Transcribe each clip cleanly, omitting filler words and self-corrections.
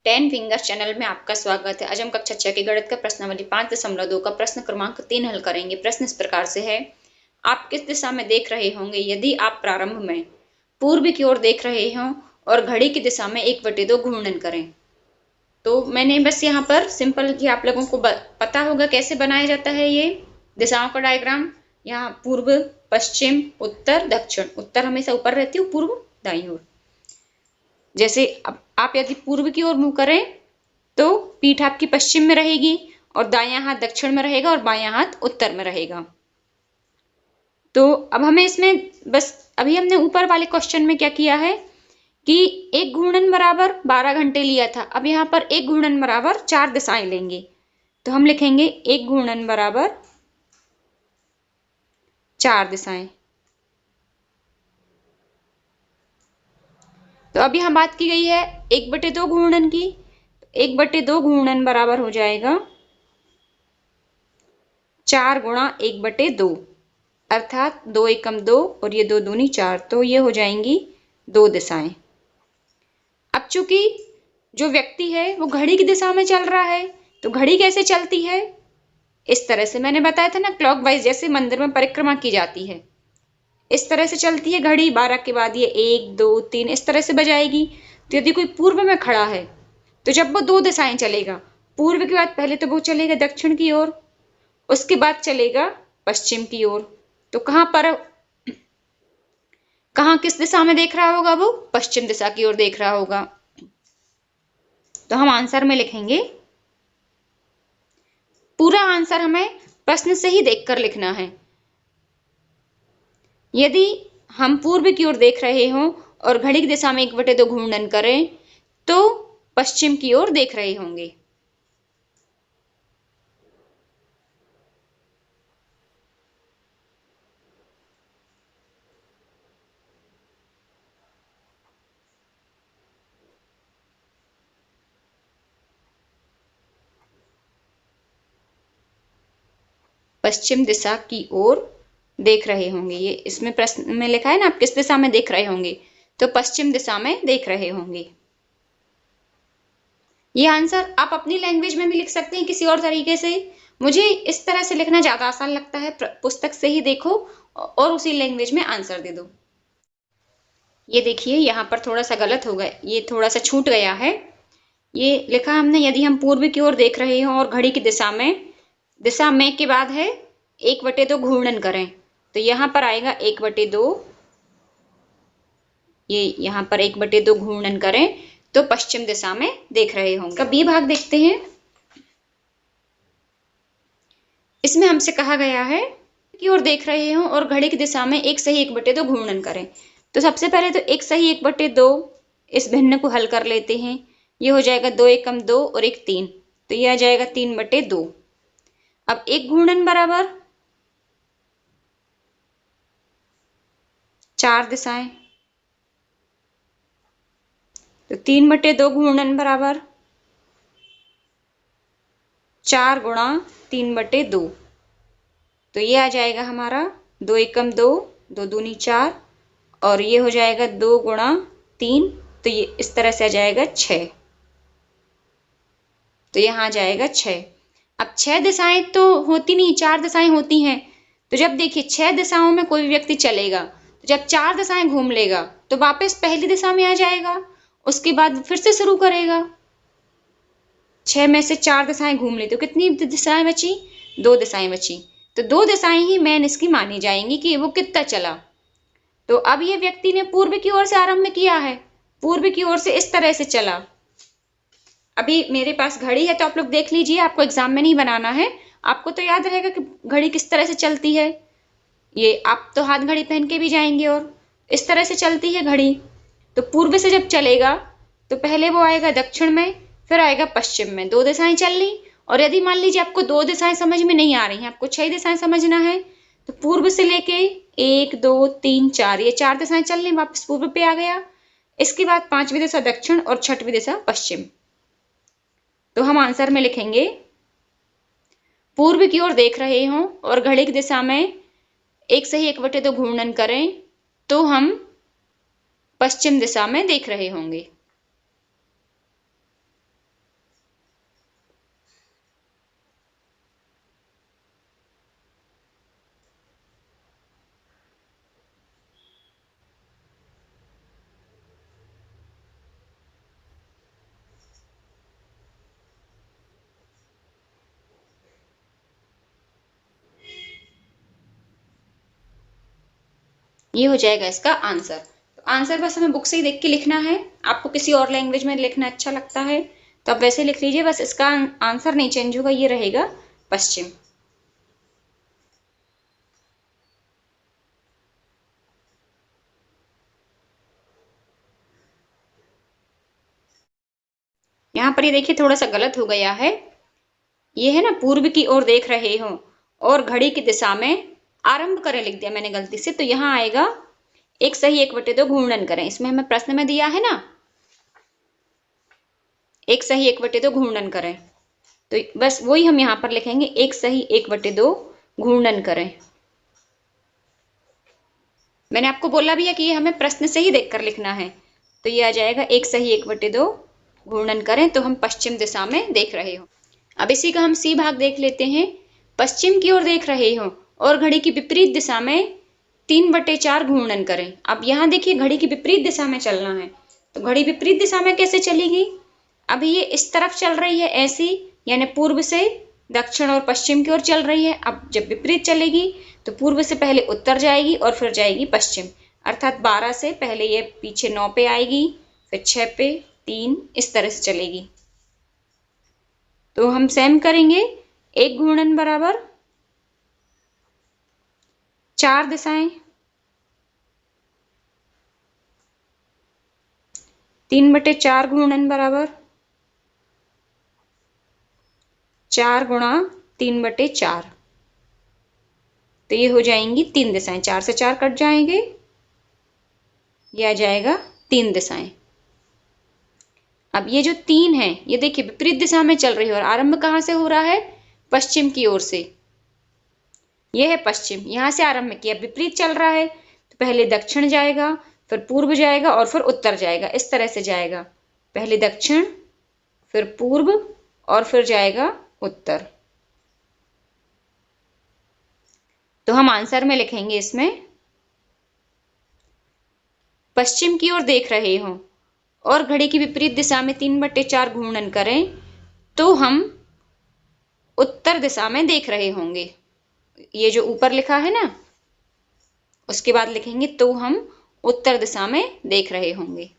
Ten fingers channel में आपका स्वागत है। आज हम कक्षा 6 की गणित का प्रश्नावली 5.2 का प्रश्न क्रमांक 3 हल करेंगे। प्रश्न इस प्रकार से है, आप किस दिशा में देख रहे होंगे यदि आप प्रारंभ में पूर्व की ओर देख रहे हों और घड़ी की दिशा में 1/2 घूर्णन करें। तो मैंने बस यहाँ पर सिंपल कि आप लोगों को पता होगा कैसे बनाया जाता है ये दिशाओं का डायग्राम। यहाँ पूर्व, पश्चिम, उत्तर, दक्षिण। उत्तर हमेशा ऊपर रहती है, पूर्व दाईं ओर। जैसे अब आप यदि पूर्व की ओर मुंह करें तो पीठ आपकी पश्चिम में रहेगी और दायां हाथ दक्षिण में रहेगा और बायां हाथ उत्तर में रहेगा। तो अब हमें इसमें बस अभी हमने ऊपर वाले क्वेश्चन में क्या किया है कि एक घूर्णन बराबर 12 घंटे लिया था। अब यहाँ पर एक घूर्णन बराबर 4 दिशाएं लेंगे, तो हम लिखेंगे एक घूर्णन बराबर 4 दिशाएं। तो अब यहाँ बात की गई है 1/2 घूर्णन की। 1/2 घूर्णन बराबर हो जाएगा 4 गुणा 1/2, अर्थात 2 एकम 2 और ये 2 दूनी 4, तो ये हो जाएंगी 2 दिशाएं। अब चूंकि जो व्यक्ति है वो घड़ी की दिशा में चल रहा है, तो घड़ी कैसे चलती है, इस तरह से मैंने बताया था ना, क्लॉकवाइज, जैसे मंदिर में परिक्रमा की जाती है इस तरह से चलती है घड़ी। 12 के बाद ये 1 2 3 इस तरह से बजाएगी। तो यदि कोई पूर्व में खड़ा है तो जब वो 2 दिशाएं चलेगा, पूर्व के बाद पहले तो वो चलेगा दक्षिण की ओर, उसके बाद चलेगा पश्चिम की ओर। तो कहां किस दिशा में देख रहा होगा, वो पश्चिम दिशा की ओर देख रहा होगा। तो हम आंसर में लिखेंगे, पूरा आंसर हमें प्रश्न से ही देखकर लिखना है। यदि हम पूर्व की ओर देख रहे हों और घड़ी की दिशा में 1/2 घूर्णन करें तो पश्चिम की ओर देख रहे होंगे। पश्चिम दिशा की ओर देख रहे होंगे, ये इसमें प्रश्न में लिखा है ना, आप किस दिशा में देख रहे होंगे, तो पश्चिम दिशा में देख रहे होंगे। ये आंसर आप अपनी लैंग्वेज में भी लिख सकते हैं किसी और तरीके से। मुझे इस तरह से लिखना ज्यादा आसान लगता है, पुस्तक से ही देखो और उसी लैंग्वेज में आंसर दे दो। ये देखिए यहाँ पर थोड़ा सा गलत हो गया, ये थोड़ा सा छूट गया है। ये लिखा हमने यदि हम पूर्व की ओर देख रहे हो और घड़ी की दिशा में के बाद है 1/2 घूर्णन करें, तो यहाँ पर आएगा 1/2। ये यहाँ पर 1/2 घूर्णन करें तो पश्चिम दिशा में देख रहे होंगे। अब ये भाग देखते हैं, इसमें हमसे कहा गया है की ओर देख रहे हो और घड़ी की दिशा में एक सही 1/2 घूर्णन करें। तो सबसे पहले तो एक सही 1/2 इस भिन्न को हल कर लेते हैं। ये हो जाएगा 2 एकम 2 और 1 3, तो ये आ जाएगा 3/2। अब एक घूर्णन बराबर 4 दिशाएं, तो 3/2 घूर्णन बराबर 4 गुणा 3/2, तो ये आ जाएगा हमारा 2 एकम 2, 2 दूनी 4 और ये हो जाएगा 2 गुणा 3, तो ये इस तरह से आ जाएगा 6, तो यहाँ आ जाएगा 6। अब 6 दिशाएं तो होती नहीं, 4 दिशाएं होती हैं। तो जब देखिए 6 दिशाओं में कोई व्यक्ति चलेगा, तो जब 4 दिशाएं घूम लेगा तो वापस पहली दिशा में आ जाएगा, उसके बाद फिर से शुरू करेगा। 6 में से 4 दिशाएं घूम ली तो कितनी दिशाएं बची, 2 दिशाएं बची। तो 2 दिशाएं ही मेन इसकी मानी जाएंगी कि वो कितना चला। तो अब ये व्यक्ति ने पूर्व की ओर से आरंभ किया है, पूर्व की ओर से इस तरह से चला। अभी मेरे पास घड़ी है तो आप लोग देख लीजिए, आपको एग्जाम में नहीं बनाना है, आपको तो याद रहेगा कि घड़ी किस तरह से चलती है। ये आप तो हाथ घड़ी पहन के भी जाएंगे और इस तरह से चलती है घड़ी। तो पूर्व से जब चलेगा तो पहले वो आएगा दक्षिण में, फिर आएगा पश्चिम में। 2 दिशाएं चल ली। और यदि मान लीजिए आपको 2 दिशाएं समझ में नहीं आ रही हैं, आपको 6 दिशाएं समझना है, तो पूर्व से लेके 1 2 3 4 ये 4 दिशाएं चल ली, वापस पूर्व पे आ गया। इसके बाद 5वीं दिशा दक्षिण और 6वीं दिशा पश्चिम। तो हम आंसर में लिखेंगे, पूर्व की ओर देख रहे हों और घड़ी की दिशा में एक सही 1/2 घूर्णन करें तो हम पश्चिम दिशा में देख रहे होंगे। ये हो जाएगा इसका आंसर। तो आंसर बस हमें बुक से ही देख के लिखना है। आपको किसी और लैंग्वेज में लिखना अच्छा लगता है तो आप वैसे लिख लीजिए, बस इसका आंसर नहीं चेंज होगा, ये रहेगा पश्चिम। यहाँ पर ये देखिए थोड़ा सा गलत हो गया है। ये है ना पूर्व की ओर देख रहे हो और घड़ी की दिशा में आरंभ करें लिख दिया मैंने गलती से, तो यहाँ आएगा एक सही एक बटे दो घूर्णन करें। इसमें हमें प्रश्न में दिया है ना एक सही एक बटे दो घूर्णन करें, तो बस वही हम यहाँ पर लिखेंगे एक सही एक बटे दो घूर्णन करें। मैंने आपको बोला भी है कि ये हमें प्रश्न से ही देखकर लिखना है, तो ये आ जाएगा एक सही एक बटे दो घूर्णन करें, तो हम पश्चिम दिशा में देख रहे हो। अब इसी का हम सी भाग देख लेते हैं। पश्चिम की ओर देख रहे हो और घड़ी की विपरीत दिशा में 3/4 घूर्णन करें। अब यहाँ देखिए घड़ी की विपरीत दिशा में चलना है, तो घड़ी विपरीत दिशा में कैसे चलेगी? अभी ये इस तरफ चल रही है ऐसी, यानी पूर्व से दक्षिण और पश्चिम की ओर चल रही है। अब जब विपरीत चलेगी तो पूर्व से पहले उत्तर जाएगी और फिर जाएगी पश्चिम, अर्थात 12 से पहले ये पीछे 9 पे आएगी, फिर 6 पे, 3, इस तरह से चलेगी। तो हम सेम करेंगे, एक घूर्णन बराबर 4 दिशाएं, 3/4 घूर्णन बराबर 4 गुणा 3/4, तो ये हो जाएंगी 3 दिशाएं, 4 से 4 कट जाएंगे, ये आ जाएगा 3 दिशाएं। अब ये जो 3 है ये देखिए विपरीत दिशा में चल रही है और आरंभ कहाँ से हो रहा है? पश्चिम की ओर से। ये है पश्चिम, यहां से आरंभ किया, विपरीत चल रहा है तो पहले दक्षिण जाएगा, फिर पूर्व जाएगा और फिर उत्तर जाएगा, इस तरह से जाएगा। पहले दक्षिण, फिर पूर्व और फिर जाएगा उत्तर। तो हम आंसर में लिखेंगे इसमें पश्चिम की ओर देख रहे हो और घड़ी की विपरीत दिशा में 3/4 घूर्णन करें तो हम उत्तर दिशा में देख रहे होंगे। ये जो ऊपर लिखा है ना उसके बाद लिखेंगे तो हम उत्तर दिशा में देख रहे होंगे।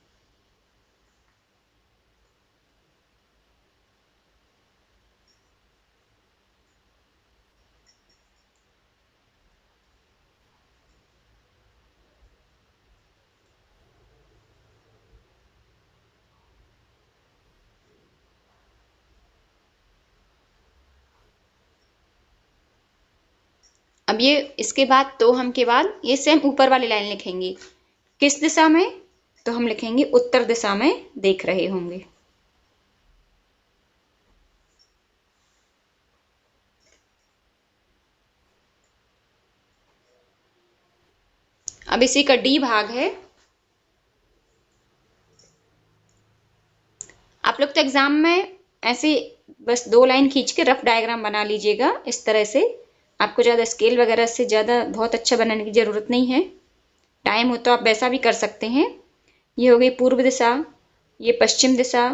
अब ये इसके बाद तो हम के बाद ये सेम ऊपर वाली लाइन लिखेंगे, किस दिशा में? तो हम लिखेंगे उत्तर दिशा में देख रहे होंगे। अब इसी का डी भाग है। आप लोग तो एग्जाम में ऐसे बस 2 लाइन खींच के रफ डायग्राम बना लीजिएगा इस तरह से, आपको ज़्यादा स्केल वगैरह से ज़्यादा बहुत अच्छा बनाने की ज़रूरत नहीं है। टाइम हो तो आप वैसा भी कर सकते हैं। ये हो गई पूर्व दिशा, ये पश्चिम दिशा,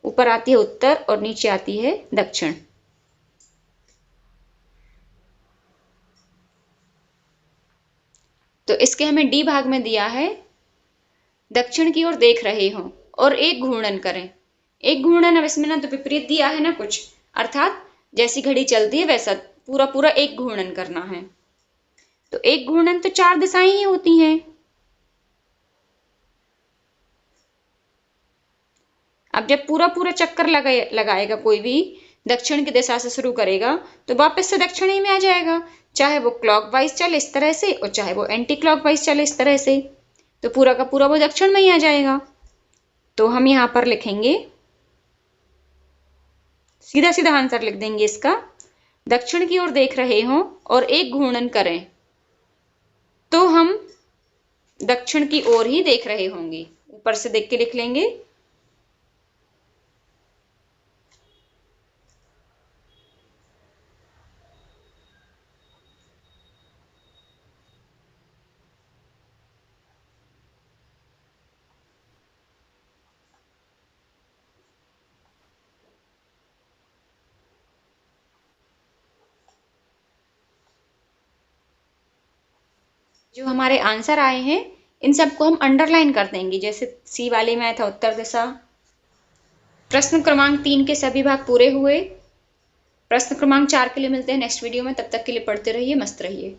ऊपर आती है उत्तर और नीचे आती है दक्षिण। तो इसके हमें डी भाग में दिया है दक्षिण की ओर देख रहे हो और एक घूर्णन करें। एक घूर्णन, अब इसमें ना तो विपरीत दिया है ना कुछ, अर्थात जैसी घड़ी चलती है वैसा पूरा पूरा एक घूर्णन करना है। तो एक घूर्णन तो 4 दिशाएं ही होती हैं। अब जब पूरा पूरा चक्कर लगाएगा कोई भी, दक्षिण की दिशा से शुरू करेगा तो वापस से दक्षिण ही में आ जाएगा, चाहे वो क्लॉकवाइज चले इस तरह से और चाहे वो एंटी क्लॉकवाइज चले इस तरह से, तो पूरा का पूरा वो दक्षिण में ही आ जाएगा। तो हम यहां पर लिखेंगे, सीधा सीधा आंसर लिख देंगे इसका, दक्षिण की ओर देख रहे हो और एक घूर्णन करें तो हम दक्षिण की ओर ही देख रहे होंगे। ऊपर से देख के लिख लेंगे। जो हमारे आंसर आए हैं इन सबको हम अंडरलाइन कर देंगे। जैसे सी वाले में आया था उत्तर दिशा। प्रश्न क्रमांक 3 के सभी भाग पूरे हुए। प्रश्न क्रमांक 4 के लिए मिलते हैं नेक्स्ट वीडियो में। तब तक के लिए पढ़ते रहिए, मस्त रहिए।